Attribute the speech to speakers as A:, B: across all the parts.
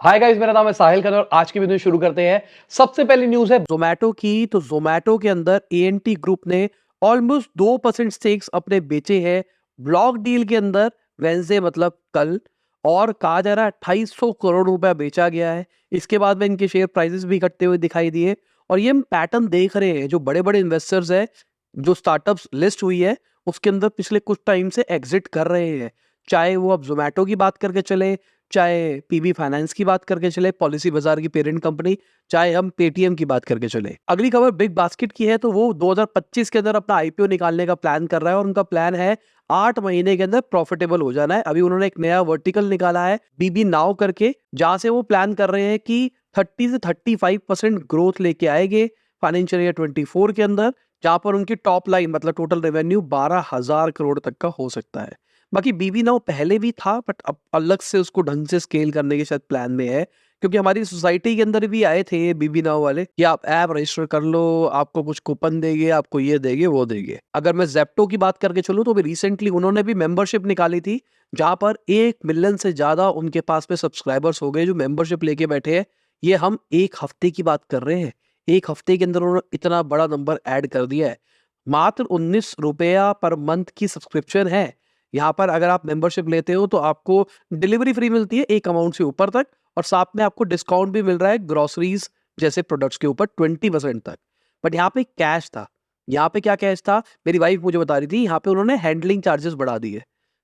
A: Hi guys, मेरा नाम है साहिल खान और आज की वीडियो शुरू करते हैं। सबसे पहली न्यूज है जोमेटो की। तो जोमेटो के अंदर एएनटी ग्रुप ने ऑलमोस्ट 2% स्टेक्स अपने बेचे हैं ब्लॉक डील के अंदर। वेंसडे मतलब कल। और कहा जा रहा है 2800 करोड़ रुपया बेचा गया है। इसके बाद में इनके शेयर प्राइसेस भी घटते हुए दिखाई दिए। और ये हम पैटर्न देख रहे हैं, जो बड़े बड़े इन्वेस्टर्स है, जो स्टार्टअप्स लिस्ट हुई है उसके अंदर पिछले कुछ टाइम से एग्जिट कर रहे हैं। चाहे वो अब जोमेटो की बात करके चले, चाहे पीबी फाइनेंस की बात करके चले, पॉलिसी बाजार की पेरेंट कंपनी, चाहे हम पेटीएम की बात करके चले। अगली खबर बिग बास्केट की है। तो वो 2025 के अंदर अपना आईपीओ निकालने का प्लान कर रहा है और उनका प्लान है 8 महीने के अंदर प्रॉफिटेबल हो जाना है। अभी उन्होंने एक नया वर्टिकल निकाला है बीबी नाउ करके, जहां से वो प्लान कर रहे हैं कि 30 से 35% ग्रोथ लेके आएंगे फाइनेंशियल ईयर 24 के अंदर, जहां पर उनकी टॉप लाइन मतलब टोटल रेवेन्यू 12,000 करोड़ तक का हो सकता है। बाकी बीबी नाउ पहले भी था, बट अब अलग से उसको ढंग से स्केल करने के शायद प्लान में है, क्योंकि हमारी सोसाइटी के अंदर भी आए थे ये बीबी नाउ वाले कि आप ऐप रजिस्टर कर लो, आपको कुछ कूपन देंगे, आपको ये देंगे वो देंगे। अगर मैं जेप्टो की बात करके चलूं तो भी रिसेंटली उन्होंने भी मेंबरशिप निकाली थी, जहां पर 1 मिलियन से ज्यादा उनके पास में सब्सक्राइबर्स हो गए जो मेंबरशिप लेके बैठे हैं। ये हम एक हफ्ते की बात कर रहे हैं। एक हफ्ते के अंदर उन्होंने इतना बड़ा नंबर ऐड कर दिया है। मात्र 19 रुपया पर मंथ की सब्सक्रिप्शन है। यहाँ पर अगर आप मेंबरशिप लेते हो तो आपको डिलीवरी फ्री मिलती है एक अमाउंट से ऊपर तक, और साथ में आपको डिस्काउंट भी मिल रहा है ग्रोसरीज जैसे प्रोडक्ट्स के ऊपर 20% तक। बट यहाँ पे कैश था। यहाँ पे क्या कैश था, मेरी वाइफ मुझे बता रही थी, यहाँ पे उन्होंने हैंडलिंग चार्जेस बढ़ा दिए।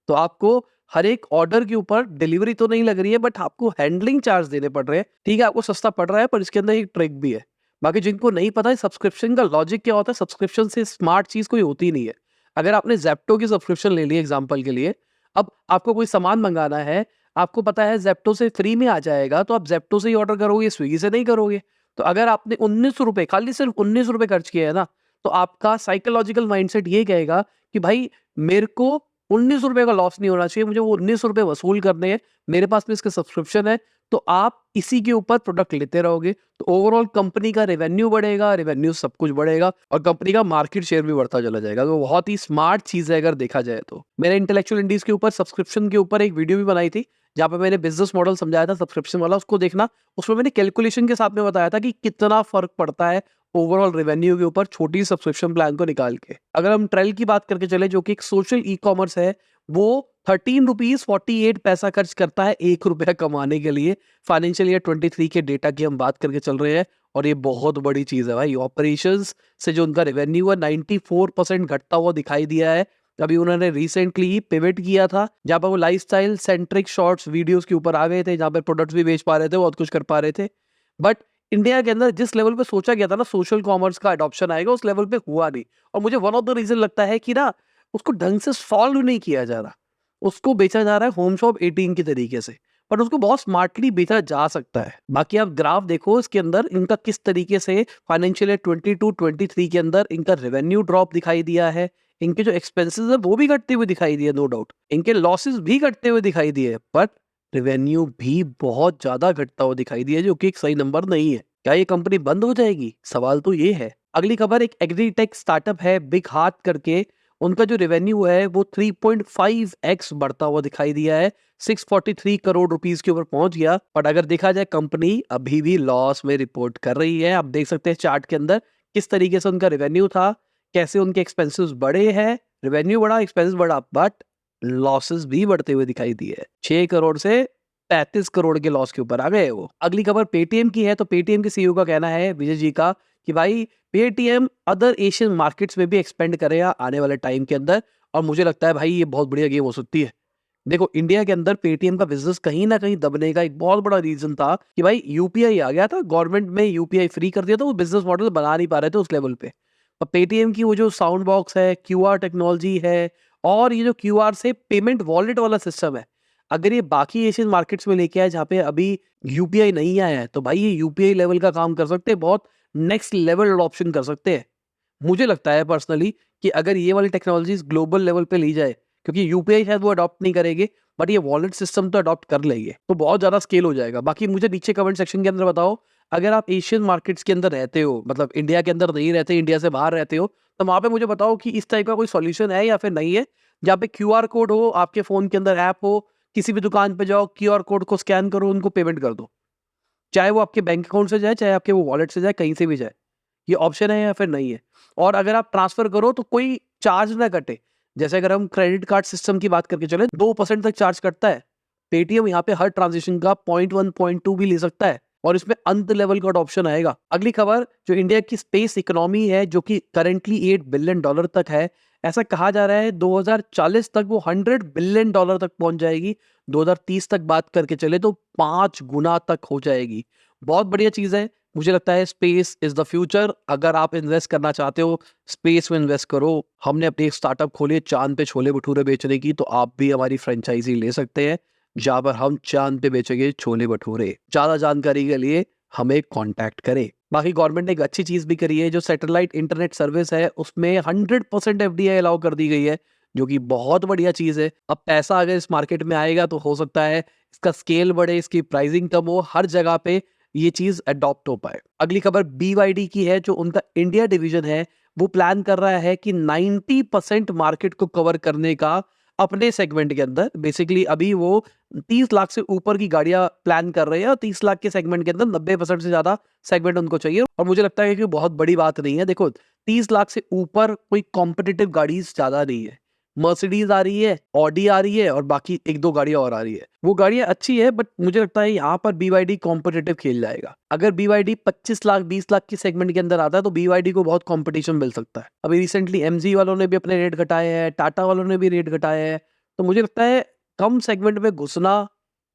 A: तो आपको हर एक ऑर्डर के ऊपर डिलीवरी तो नहीं लग रही है, बट आपको हैंडलिंग चार्ज देने पड़ रहे हैं। ठीक है, आपको सस्ता पड़ रहा है, पर इसके अंदर एक ट्रिक भी है। बाकी जिनको नहीं पता है सब्सक्रिप्शन का लॉजिक क्या होता है, सब्सक्रिप्शन से स्मार्ट चीज कोई होती नहीं है। अगर आपने जेप्टो की सब्सक्रिप्शन ले ली एग्जांपल के लिए, अब आपको कोई सामान मंगाना है, आपको पता है जेप्टो से फ्री में आ जाएगा, तो आप जेप्टो से ही ऑर्डर करोगे, स्विगी से नहीं करोगे। तो अगर आपने 19 रुपए, खाली सिर्फ 19 रुपए खर्च किए है ना, तो आपका साइकोलॉजिकल माइंडसेट ये कहेगा कि भाई मेरे को 19 रुपए का लॉस नहीं होना चाहिए, मुझे वो 19 रुपए वसूल करने हैं, मेरे पास में इसका सब्सक्रिप्शन है। तो आप इसी के ऊपर प्रोडक्ट लेते रहोगे, तो ओवरऑल कंपनी का रेवेन्यू बढ़ेगा, रेवेन्यू सब कुछ बढ़ेगा और कंपनी का मार्केट शेयर भी बढ़ता चला जाएगा। तो बहुत ही स्मार्ट चीज है अगर देखा जाए तो। मैंने इंटेलेक्चुअल इंडीज के ऊपर सब्सक्रिप्शन के ऊपर एक वीडियो भी बनाई थी, जहाँ पे मैंने बिजनेस मॉडल समझाया था सब्सक्रिप्शन वाला, उसको देखना। उसमें मैंने कैलकुलेशन के साथ में बताया था कि कितना फर्क पड़ता है ओवरऑल रेवेन्यू के ऊपर छोटी सब्सक्रिप्शन प्लान को निकाल के। अगर हम ट्रेल की बात करके चले, जो कि एक सोशल ई कॉमर्स है, वो 13 रुपीज 48 पैसा खर्च करता है 1 रुपया कमाने के लिए। फाइनेंशियल ईयर 23 के डेटा की हम बात करके चल रहे हैं, और ये बहुत बड़ी चीज है भाई। ऑपरेशंस से जो उनका रेवेन्यू है 94% घटता हुआ दिखाई दिया है। अभी उन्होंने रिसेंटली ही पिवट किया था, जहां पर वो लाइफस्टाइल सेंट्रिक शॉर्ट्स वीडियोस के ऊपर आ गए थे, जहां पर प्रोडक्ट्स भी बेच पा रहे थे, बहुत कुछ कर पा रहे थे। बट इंडिया के अंदर जिस लेवल पे सोचा गया था ना सोशल कॉमर्स का अडॉप्शन आएगा, उस लेवल पे हुआ नहीं। और मुझे वन ऑफ द रीजन लगता है कि ना उसको ढंग से सॉल्व नहीं किया जा रहा। उसको बेचा जा रहा है होम शॉप 18 के तरीके से, पर उसको बहुत स्मार्टली बेचा जा सकता है। बाकी आप ग्राफ देखो, इसके अंदर इनका किस तरीके से फाइनेंशियल ईयर 22-23 के अंदर इनका रेवेन्यू ड्रॉप दिखाई दिया है। इनके जो एक्सपेंसेस है वो भी घटते हुए दिखाई दिए, नो डाउट। इनके लॉसेस भी घटते हुए दिखाई दिए, बट रेवेन्यू भी बहुत ज्यादा घटता हुआ दिखाई दिया, जो कि एक सही नंबर नहीं है। क्या ये कंपनी बंद हो जाएगी, सवाल तो ये है। अगली खबर एक एग्रीटेक स्टार्टअप है बिग हाथ करके। उनका जो रेवेन्यू है वो 3.5x बढ़ता हुआ दिखाई दिया है, 643 करोड़ रुपीस के ऊपर पहुंच गया। बट अगर देखा जाए कंपनी अभी भी लॉस में रिपोर्ट कर रही है। आप देख सकते हैं चार्ट के अंदर किस तरीके से उनका रेवेन्यू था, कैसे उनके एक्सपेंसेस बढ़े हैं। रेवेन्यू बढ़ा, एक्सपेंसेस बढ़ा, बट लॉसेस भी बढ़ते हुए दिखाई दिए। 6 करोड़ से 35 करोड़ के लॉस के ऊपर आ गए वो। अगली खबर पेटीएम की है। तो पेटीएम के सीईओ का कहना है, विजय जी का, कि भाई पेटीएम अदर एशियन मार्केट्स में भी एक्सपेंड करेगा आने वाले टाइम के अंदर। और मुझे लगता है भाई ये बहुत बढ़िया गेम हो सकती है। देखो, इंडिया के अंदर पेटीएम का बिजनेस कहीं ना कहीं दबने का एक बहुत बड़ा रीजन था कि भाई यूपीआई आ गया था, गवर्नमेंट में यूपीआई फ्री कर दिया था, वो बिजनेस मॉडल बना नहीं पा रहे थे उस लेवल पे। और पेटीएम की वो जो साउंड बॉक्स है, क्यूआर टेक्नोलॉजी है, और ये जो क्यूआर से पेमेंट वॉलेट वाला सिस्टम है, अगर ये बाकी एशियन मार्केट्स में लेके आए जहाँ पे अभी यूपीआई नहीं आया है, तो भाई ये यूपीआई लेवल का काम कर सकते हैं, बहुत नेक्स्ट लेवल अडॉप्शन कर सकते हैं। मुझे लगता है पर्सनली कि अगर ये वाली टेक्नोलॉजीज ग्लोबल लेवल पे ली जाए, क्योंकि यूपीआई शायद वो अडॉप्ट नहीं करेंगे, बट ये वॉलेट सिस्टम तो अडॉप्ट कर लेंगे, तो बहुत ज्यादा स्केल हो जाएगा। बाकी मुझे नीचे कमेंट सेक्शन के अंदर बताओ, अगर आप एशियन मार्केट्स के अंदर रहते हो, मतलब इंडिया के अंदर नहीं रहते, इंडिया से बाहर रहते हो, तो वहां पे मुझे बताओ कि इस टाइप का कोई सॉल्यूशन है या फिर नहीं है, जहाँ पे क्यूआर कोड हो, आपके फोन के अंदर ऐप हो, किसी भी दुकान पे जाओ, क्यूआर कोड को स्कैन करो, उनको पेमेंट कर दो। चाहे वो आपके बैंक अकाउंट से जाए, चाहे आपके वो वॉलेट से जाए, कहीं से भी जाए। ये ऑप्शन है या फिर नहीं है। और अगर आप ट्रांसफर करो तो कोई चार्ज ना कटे। जैसे अगर हम क्रेडिट कार्ड सिस्टम की बात करके चले, 2% तक चार्ज कटता है। पेटीएम यहाँ पे हर ट्रांजेक्शन का 0.1 0.2 भी ले सकता है और इसमें अंत लेवल का ऑप्शन आएगा। अगली खबर, जो इंडिया की स्पेस इकोनॉमी है जो कि करेंटली $8 बिलियन तक है, ऐसा कहा जा रहा है 2040 तक वो $100 बिलियन तक पहुंच जाएगी। 2030 तक बात करके चले तो 5 गुना तक हो जाएगी। बहुत बढ़िया चीज है। मुझे लगता है स्पेस इज द फ्यूचर। अगर आप इन्वेस्ट करना चाहते हो, स्पेस में इन्वेस्ट करो। हमने अपनी एक स्टार्टअप खोली है चांद पे छोले भटूरे बेचने की, तो आप भी हमारी फ्रेंचाइजी ले सकते हैं, जहां पर हम चांद पे बेचेंगे छोले भटूरे। ज्यादा जानकारी के लिए हमें कांटेक्ट करें। बाकी गवर्नमेंट ने एक अच्छी चीज भी करी है, जो सैटेलाइट इंटरनेट सर्विस है उसमें 100% एफडीआई अलाउ कर दी गई है, जो कि बहुत बढ़िया चीज है। अब पैसा अगर इस मार्केट में आएगा तो हो सकता है इसका स्केल बढ़े, इसकी प्राइसिंग कम हो, हर जगह पे ये चीज अडॉप्ट हो पाए। अगली खबर BYD की है, जो उनका इंडिया डिवीजन है वो प्लान कर रहा है कि 90% मार्केट को कवर करने का अपने सेगमेंट के अंदर। बेसिकली अभी वो 30 लाख से ऊपर की गाड़ियां प्लान कर रहे हैं और 30 लाख के सेगमेंट के अंदर 90% से ज्यादा सेगमेंट उनको चाहिए। और मुझे लगता है कि बहुत बड़ी बात नहीं है। देखो, 30 लाख से ऊपर कोई कॉम्पिटिटिव गाड़ी ज्यादा नहीं है। मर्सिडीज आ रही है, ऑडी आ रही है और बाकी एक दो गाड़ियां और आ रही है। वो गाड़ियां अच्छी है, बट मुझे लगता है यहाँ पर BYD कॉम्पिटिटिव खेल जाएगा। अगर BYD 25 लाख 20 लाख के सेगमेंट के अंदर आता है तो BYD को बहुत कंपटीशन मिल सकता है। अभी रिसेंटली MG वालों ने भी अपने रेट घटाए हैं, टाटा वालों ने भी रेट घटाए हैं। तो मुझे लगता है कम सेगमेंट में घुसना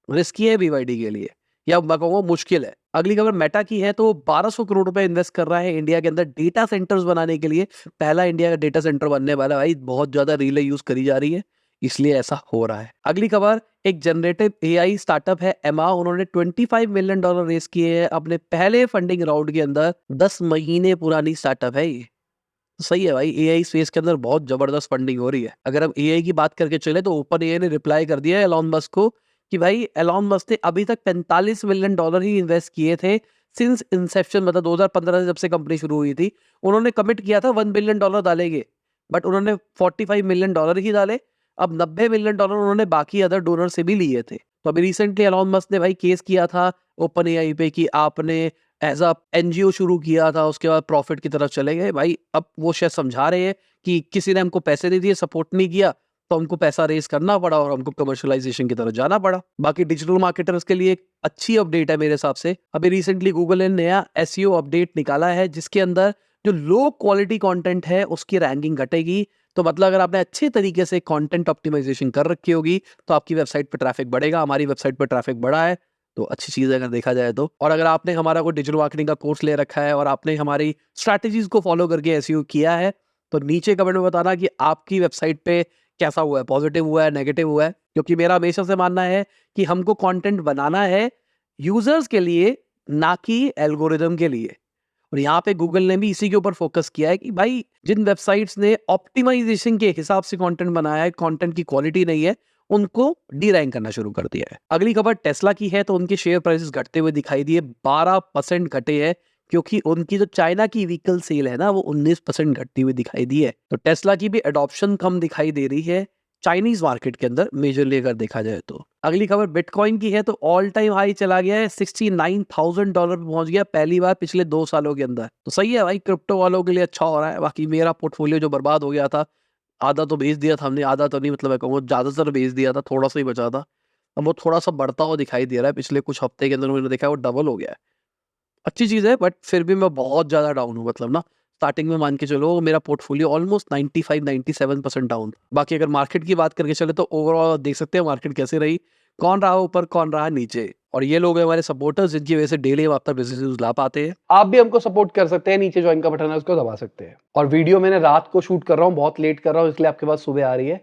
A: रिस्की है BYD के लिए, या मैं कहूँगा मुश्किल है। अगली खबर मेटा की है, तो 1200 करोड़ रुपए इन्वेस्ट कर रहा है इंडिया के अंदर डेटा सेंटर्स बनाने के लिए। पहला इंडिया का डेटा सेंटर बनने वाला है भाई। बहुत ज्यादा रीलें यूज करी जा रही है, इसलिए ऐसा हो रहा है। अगली खबर, एक जनरेटिव AI स्टार्टअप है एमा। उन्होंने $25 मिलियन रेस किए हैं अपने पहले फंडिंग राउंड के अंदर। 10 महीने पुरानी स्टार्टअप है ये। सही है भाई, AI स्पेस के अंदर बहुत जबरदस्त फंडिंग हो रही है। अगर हम AI की बात करके चले तो ओपन AI ने रिप्लाई कर दिया है एलॉन मस्क को कि भाई एलॉन मस्क ने अभी तक $45 मिलियन ही इन्वेस्ट किए थे सिंस इंसेप्शन, मतलब 2015 से जब से कंपनी शुरू हुई थी। उन्होंने कमिट किया था $1 बिलियन डालेंगे, बट उन्होंने $45 मिलियन ही डाले। अब $90 मिलियन उन्होंने बाकी अदर डोनर से भी लिए थे। तो अभी रिसेंटली एलॉन मस्क ने भाई केस किया था ओपन AI पे कि आपने एज अ NGO शुरू किया था, उसके बाद प्रॉफिट की तरफ चले गए। भाई अब वो शायद समझा रहे हैं कि किसी ने हमको पैसे नहीं दिए, सपोर्ट नहीं किया, तो हमको पैसा रेज करना पड़ा और हमको कमर्शियलाइजेशन की तरफ जाना पड़ा। बाकी डिजिटल मार्केटर्स के लिए एक अच्छी अपडेट है मेरे हिसाब से। अभी रिसेंटली गूगल ने नया SEO अपडेट निकाला है, जिसके अंदर जो लो क्वालिटी कंटेंट है उसकी रैंकिंग घटेगी। तो मतलब अगर आपने अच्छे तरीके से कंटेंट ऑप्टिमाइजेशन कर रखी होगी तो आपकी वेबसाइट पर ट्रैफिक बढ़ेगा। हमारी वेबसाइट पर ट्रैफिक बढ़ा है, तो अच्छी चीज़ है अगर देखा जाए तो। और अगर आपने हमारा कोई डिजिटल मार्केटिंग का कोर्स ले रखा है और आपने हमारी स्ट्रैटेजीज को फॉलो करके SEO किया है, तो नीचे कमेंट में बताना कि आपकी वेबसाइट पे कैसा हुआ है, पॉजिटिव हुआ है, नेगेटिव हुआ है। क्योंकि मेरा हमेशा से मानना है कि हमको कंटेंट बनाना है यूजर्स के लिए, ना कि एल्गोरिदम के लिए। और यहाँ पे गूगल ने भी इसी के ऊपर फोकस किया है कि भाई जिन वेबसाइट्स ने ऑप्टिमाइजेशन के हिसाब से कंटेंट बनाया है, कंटेंट की क्वालिटी नहीं है, उनको डी रैंक करना शुरू कर दिया है। अगली खबर टेस्ला की है, तो उनके शेयर प्राइसेस घटते हुए दिखाई दिए। 12% घटे हैं, क्योंकि उनकी जो चाइना की व्हीकल सेल है ना, वो 19% घटती हुई दिखाई दी है। तो टेस्ला की भी अडॉप्शन कम दिखाई दे रही है चाइनीज मार्केट के अंदर, मेजरली अगर देखा जाए तो। अगली खबर बिटकॉइन की है, तो ऑल टाइम हाई चला गया है, $69,000 पे पहुंच गया पहली बार पिछले 2 सालों के अंदर। तो सही है भाई, क्रिप्टो वालों के लिए अच्छा हो रहा है। बाकी मेरा पोर्टफोलियो जो बर्बाद हो गया था, आधा तो बेच दिया था हमने, आधा तो नहीं, मतलब मैं कहूँगा ज्यादातर बेच दिया था, थोड़ा सा ही बचा था। अब वो थोड़ा सा बढ़ता हुआ दिखाई दे रहा है। पिछले कुछ हफ्ते के अंदर मैंने देखा है वो डबल हो गया है। अच्छी चीज़ है, बट फिर भी मैं बहुत ज़्यादा डाउन हूँ। मतलब ना, स्टार्टिंग में मान के चलो मेरा पोर्टफोलियो ऑलमोस्ट 95-97% डाउन। बाकी अगर मार्केट की बात करके चले तो ओवरऑल देख सकते हैं मार्केट कैसे रही, कौन रहा ऊपर, कौन रहा नीचे। और ये लोग हैं हमारे सपोर्टर्स, जिनकी वजह से डेली हम अपना बिजनेस ला पाते हैं। आप भी हमको सपोर्ट कर सकते हैं, नीचे ज्वाइन का बटन है उसको दबा सकते हैं। और वीडियो मैंने रात को शूट कर रहा हूँ, बहुत लेट कर रहा हूँ, इसलिए आपके पास सुबह आ रही है।